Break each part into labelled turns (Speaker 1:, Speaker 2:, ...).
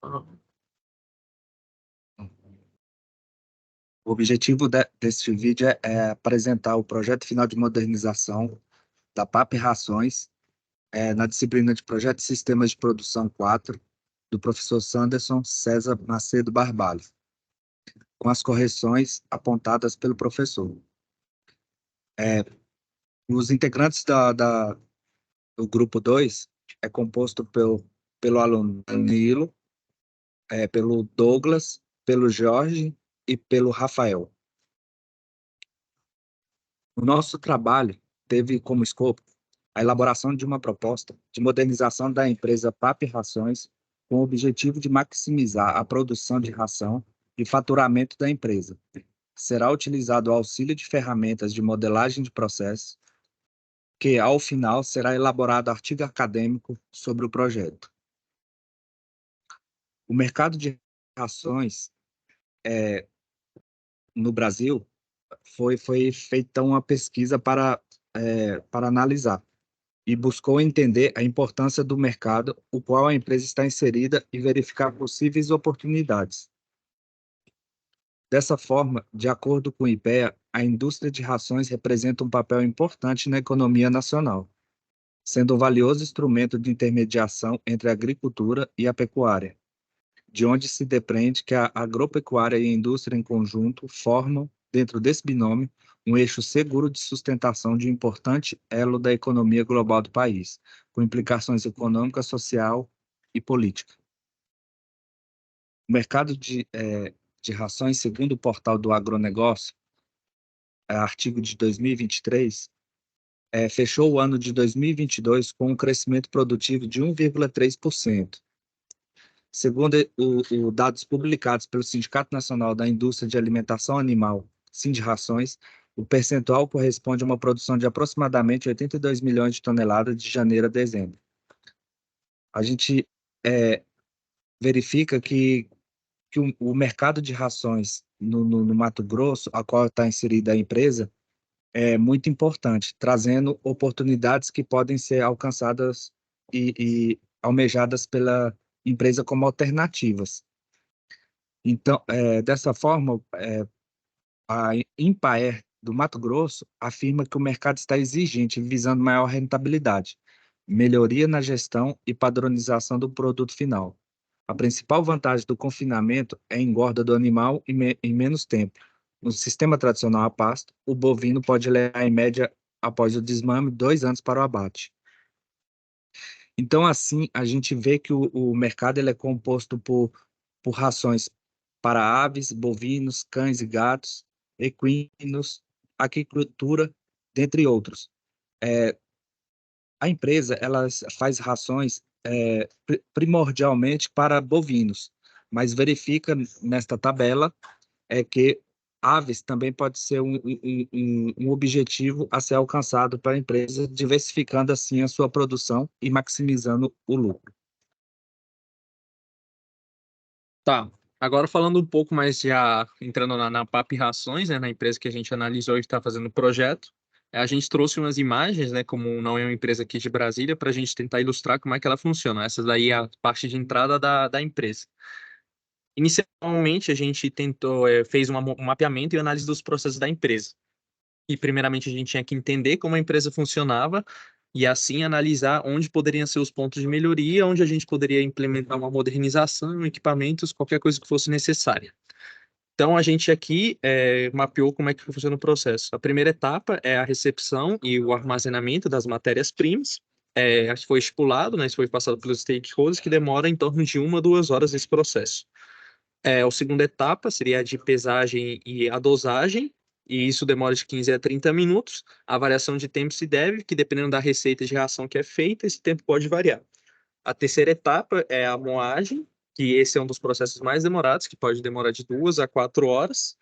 Speaker 1: O objetivo deste vídeo é apresentar o projeto final de modernização da PAP Rações, na disciplina de Projeto de Sistemas de Produção 4, do professor Sanderson César Macedo Barbalho, com as correções apontadas pelo professor. Os integrantes do grupo 2 é composto pelo aluno Danilo, pelo Douglas, pelo Jorge e pelo Rafael. O nosso trabalho teve como escopo a elaboração de uma proposta de modernização da empresa PAP Rações, com o objetivo de maximizar a produção de ração e faturamento da empresa. Será utilizado o auxílio de ferramentas de modelagem de processos, que, ao final, será elaborado artigo acadêmico sobre o projeto. O mercado de rações no Brasil foi feita uma pesquisa para analisar e buscou entender a importância do mercado, o qual a empresa está inserida, e verificar possíveis oportunidades. Dessa forma, de acordo com o IPEA, a indústria de rações representa um papel importante na economia nacional, sendo um valioso instrumento de intermediação entre a agricultura e a pecuária, de onde se depreende que a agropecuária e a indústria em conjunto formam, dentro desse binômio, um eixo seguro de sustentação de um importante elo da economia global do país, com implicações econômica, social e política. O mercado de rações, segundo o portal do Agronegócio, artigo de 2023, fechou o ano de 2022 com um crescimento produtivo de 1,3%. Segundo dados publicados pelo Sindicato Nacional da Indústria de Alimentação Animal, Sindicações, o percentual corresponde a uma produção de aproximadamente 82 milhões de toneladas de janeiro a dezembro. A gente verifica que o mercado de rações no Mato Grosso, a qual está inserida a empresa, é muito importante, trazendo oportunidades que podem ser alcançadas e almejadas pela empresa como alternativas. Então, dessa forma, a Impaer do Mato Grosso afirma que o mercado está exigente, visando maior rentabilidade, melhoria na gestão e padronização do produto final. A principal vantagem do confinamento é a engorda do animal em menos tempo. No sistema tradicional a pasto, o bovino pode levar, em média, após o desmame, 2 anos para o abate. Então, assim, a gente vê que o mercado ele é composto por rações para aves, bovinos, cães e gatos, equinos, aquicultura, dentre outros. A empresa ela faz rações primordialmente para bovinos, mas verifica nesta tabela que aves também pode ser um objetivo a ser alcançado para a empresa, diversificando assim a sua produção e maximizando o lucro.
Speaker 2: Tá. Agora falando um pouco mais, já entrando na PAP Rações, né, na empresa que a gente analisou e está fazendo o projeto, a gente trouxe umas imagens, né, como não é uma empresa aqui de Brasília, para a gente tentar ilustrar como é que ela funciona. Essa daí é a parte de entrada da empresa. Inicialmente, a gente fez um mapeamento e análise dos processos da empresa. E, primeiramente, a gente tinha que entender como a empresa funcionava e, assim, analisar onde poderiam ser os pontos de melhoria, onde a gente poderia implementar uma modernização, equipamentos, qualquer coisa que fosse necessária. Então, a gente aqui mapeou como é que funciona o processo. A primeira etapa é a recepção e o armazenamento das matérias-primas. Foi estipulado, né, isso foi passado pelos stakeholders, que demora em torno de 1 a 2 horas esse processo. A segunda etapa seria a de pesagem e a dosagem, e isso demora de 15 a 30 minutos. A variação de tempo se deve, que dependendo da receita de reação que é feita, esse tempo pode variar. A terceira etapa é a moagem, que esse é um dos processos mais demorados, que pode demorar de 2 a 4 horas,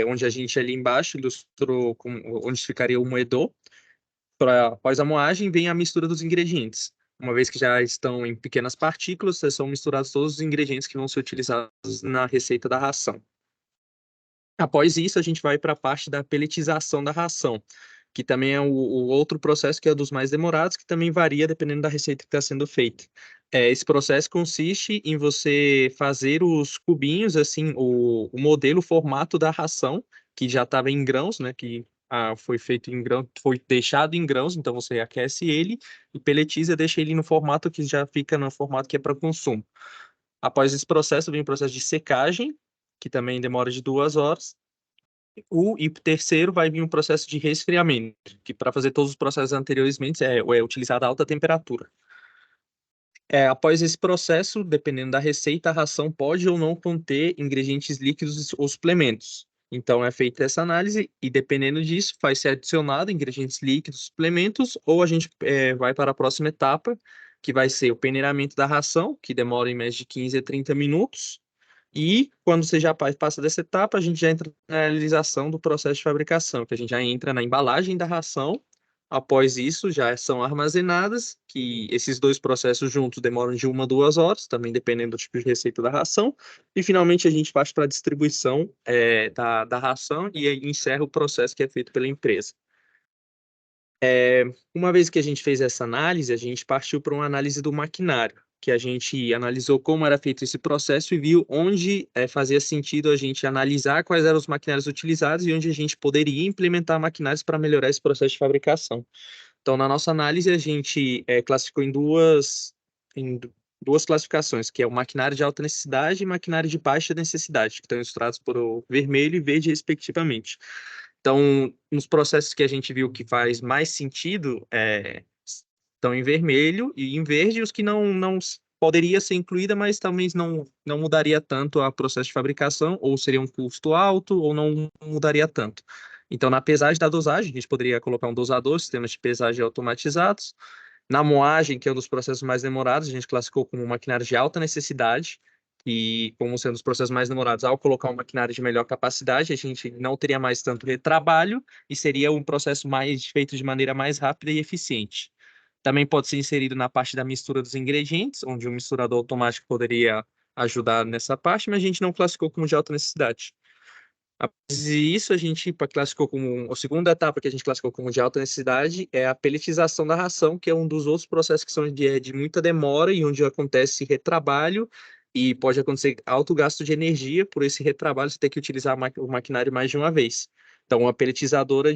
Speaker 2: onde a gente ali embaixo ilustrou onde ficaria o moedor. Após a moagem, vem a mistura dos ingredientes. Uma vez que já estão em pequenas partículas, são misturados todos os ingredientes que vão ser utilizados na receita da ração. Após isso, a gente vai para a parte da pelletização da ração, que também é o outro processo que é dos mais demorados, que também varia dependendo da receita que está sendo feita. Esse processo consiste em você fazer os cubinhos, assim, o modelo, o formato da ração, que já estava em grãos, né? Que foi feito em grão, foi deixado em grãos, então você aquece ele e peletiza, deixa ele no formato que já fica no formato que é para consumo. Após esse processo, vem o processo de secagem, que também demora de 2 horas. E o terceiro vai vir um processo de resfriamento, que para fazer todos os processos anteriores é utilizada alta temperatura. Após esse processo, dependendo da receita, a ração pode ou não conter ingredientes líquidos ou suplementos. Então, é feita essa análise e, dependendo disso, vai ser adicionado ingredientes líquidos, suplementos, ou a gente vai para a próxima etapa, que vai ser o peneiramento da ração, que demora em média de 15 a 30 minutos. E, quando você já passa dessa etapa, a gente já entra na realização do processo de fabricação, que a gente já entra na embalagem da ração. Após isso, já são armazenadas, que esses dois processos juntos demoram de 1 a 2 horas, também dependendo do tipo de receita da ração. E, finalmente, a gente parte para a distribuição da ração e aí encerra o processo que é feito pela empresa. Uma vez que a gente fez essa análise, a gente partiu para uma análise do maquinário, que a gente analisou como era feito esse processo e viu onde fazia sentido a gente analisar quais eram os maquinários utilizados e onde a gente poderia implementar maquinários para melhorar esse processo de fabricação. Então, na nossa análise, a gente classificou em duas classificações, que é o maquinário de alta necessidade e maquinário de baixa necessidade, que estão ilustrados por o vermelho e verde, respectivamente. Então, nos processos que a gente viu que faz mais sentido, estão em vermelho e em verde os que não poderia ser incluída, mas talvez não mudaria tanto o processo de fabricação, ou seria um custo alto, ou não mudaria tanto. Então, na pesagem da dosagem, a gente poderia colocar um dosador, sistemas de pesagem automatizados. Na moagem, que é um dos processos mais demorados, a gente classificou como maquinário de alta necessidade, e como sendo os processos mais demorados, ao colocar um maquinário de melhor capacidade, a gente não teria mais tanto retrabalho e seria um processo mais feito de maneira mais rápida e eficiente. Também pode ser inserido na parte da mistura dos ingredientes, onde um misturador automático poderia ajudar nessa parte, mas a gente não classificou como de alta necessidade. Após isso, a gente classificou como a segunda etapa que a gente classificou como de alta necessidade é a pelletização da ração, que é um dos outros processos que são de muita demora e onde acontece retrabalho e pode acontecer alto gasto de energia por esse retrabalho, você ter que utilizar o maquinário mais de uma vez. Então, a pelletizadora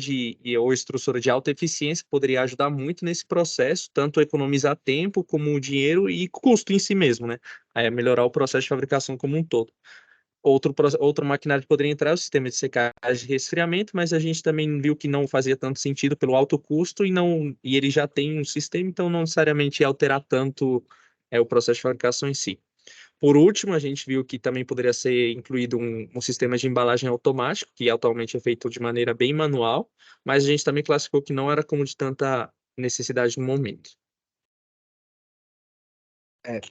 Speaker 2: ou extrusora de alta eficiência poderia ajudar muito nesse processo, tanto economizar tempo como dinheiro e custo em si mesmo, né? Aí, melhorar o processo de fabricação como um todo. Outro maquinário que poderia entrar é o sistema de secagem e resfriamento, mas a gente também viu que não fazia tanto sentido pelo alto custo e ele já tem um sistema, então não necessariamente ia alterar tanto o processo de fabricação em si. Por último, a gente viu que também poderia ser incluído um sistema de embalagem automático, que atualmente é feito de maneira bem manual, mas a gente também classificou que não era como de tanta necessidade no momento.
Speaker 1: É,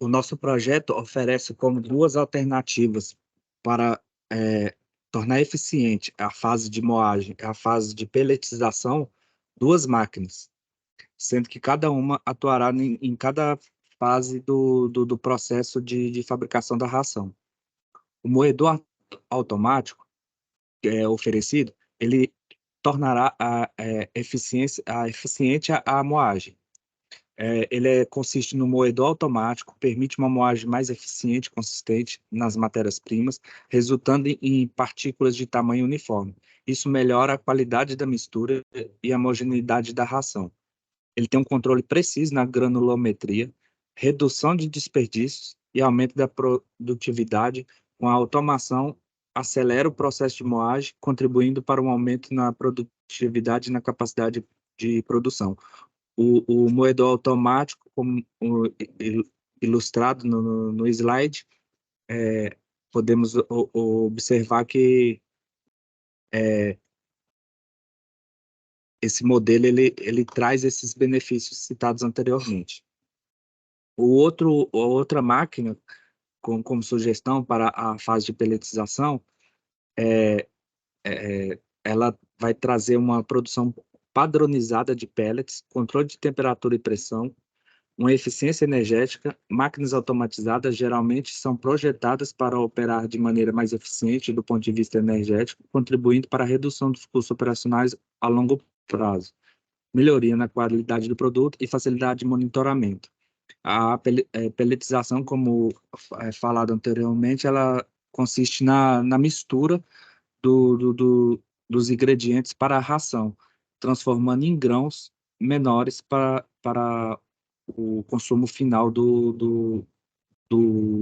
Speaker 1: o nosso projeto oferece como duas alternativas para tornar eficiente a fase de moagem e a fase de pelletização, duas máquinas, sendo que cada uma atuará em cada fase do processo de fabricação da ração. O moedor automático que é oferecido, ele tornará eficiente a moagem. Consiste no moedor automático, permite uma moagem mais eficiente e consistente nas matérias-primas, resultando em partículas de tamanho uniforme. Isso melhora a qualidade da mistura e a homogeneidade da ração. Ele tem um controle preciso na granulometria, redução de desperdícios e aumento da produtividade. Com a automação, acelera o processo de moagem, contribuindo para um aumento na produtividade e na capacidade de produção. O moedor automático, como ilustrado no slide, podemos observar que esse modelo ele traz esses benefícios citados anteriormente. A outra máquina, como sugestão para a fase de pelletização, ela vai trazer uma produção padronizada de pellets, controle de temperatura e pressão, uma eficiência energética. Máquinas automatizadas geralmente são projetadas para operar de maneira mais eficiente do ponto de vista energético, contribuindo para a redução dos custos operacionais a longo prazo, melhoria na qualidade do produto e facilidade de monitoramento. A pelletização, como falado anteriormente, ela consiste na mistura dos ingredientes para a ração, transformando em grãos menores para o consumo final do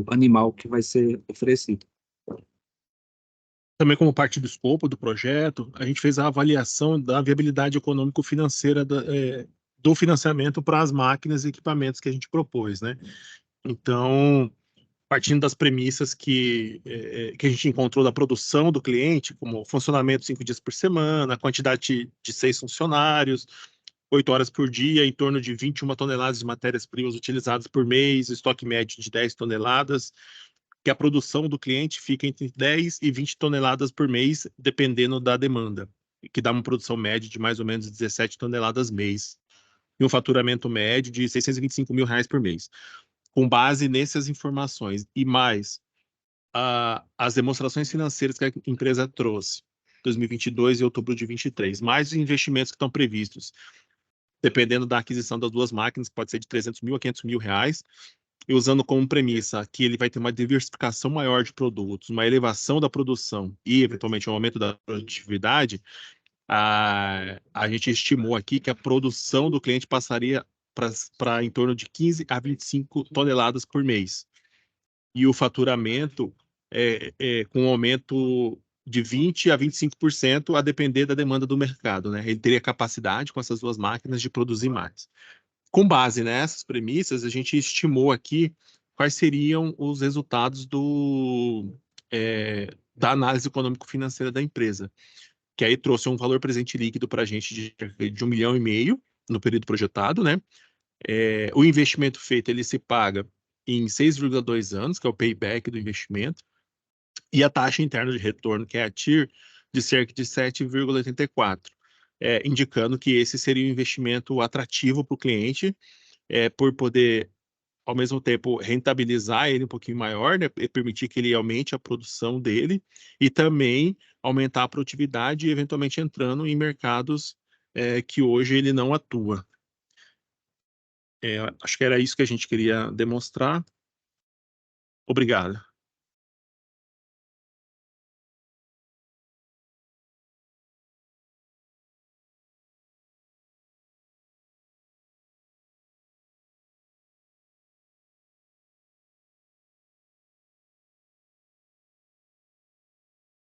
Speaker 1: animal que vai ser oferecido.
Speaker 3: Também como parte do escopo do projeto, a gente fez a avaliação da viabilidade econômico-financeira do financiamento para as máquinas e equipamentos que a gente propôs, né? Então, partindo das premissas que a gente encontrou da produção do cliente, como funcionamento 5 dias por semana, quantidade de 6 funcionários, 8 horas por dia, em torno de 21 toneladas de matérias-primas utilizadas por mês, estoque médio de 10 toneladas, que a produção do cliente fica entre 10 e 20 toneladas por mês, dependendo da demanda, que dá uma produção média de mais ou menos 17 toneladas mês, e um faturamento médio de R$ 625 mil por mês. Com base nessas informações e mais as demonstrações financeiras que a empresa trouxe, 2022 e outubro de 23, mais os investimentos que estão previstos, dependendo da aquisição das duas máquinas, que pode ser de 300 mil a 500 mil reais, e usando como premissa que ele vai ter uma diversificação maior de produtos, uma elevação da produção e, eventualmente, um aumento da produtividade, a gente estimou aqui que a produção do cliente passaria para em torno de 15 a 25 toneladas por mês. E o faturamento com um aumento de 20 a 25%, a depender da demanda do mercado, né? Ele teria capacidade, com essas duas máquinas, de produzir mais. Com base nessas premissas, a gente estimou aqui quais seriam os resultados da análise econômico-financeira da empresa, que aí trouxe um valor presente líquido para a gente de R$ 1,5 milhão no período projetado, né? O investimento feito, ele se paga em 6,2 anos, que é o payback do investimento, e a taxa interna de retorno, que é a TIR, de cerca de 7,84, indicando que esse seria um investimento atrativo para o cliente, por poder, ao mesmo tempo, rentabilizar ele um pouquinho maior, né, e permitir que ele aumente a produção dele, e também aumentar a produtividade, e eventualmente entrando em mercados que hoje ele não atua. Acho que era isso que a gente queria demonstrar. Obrigado.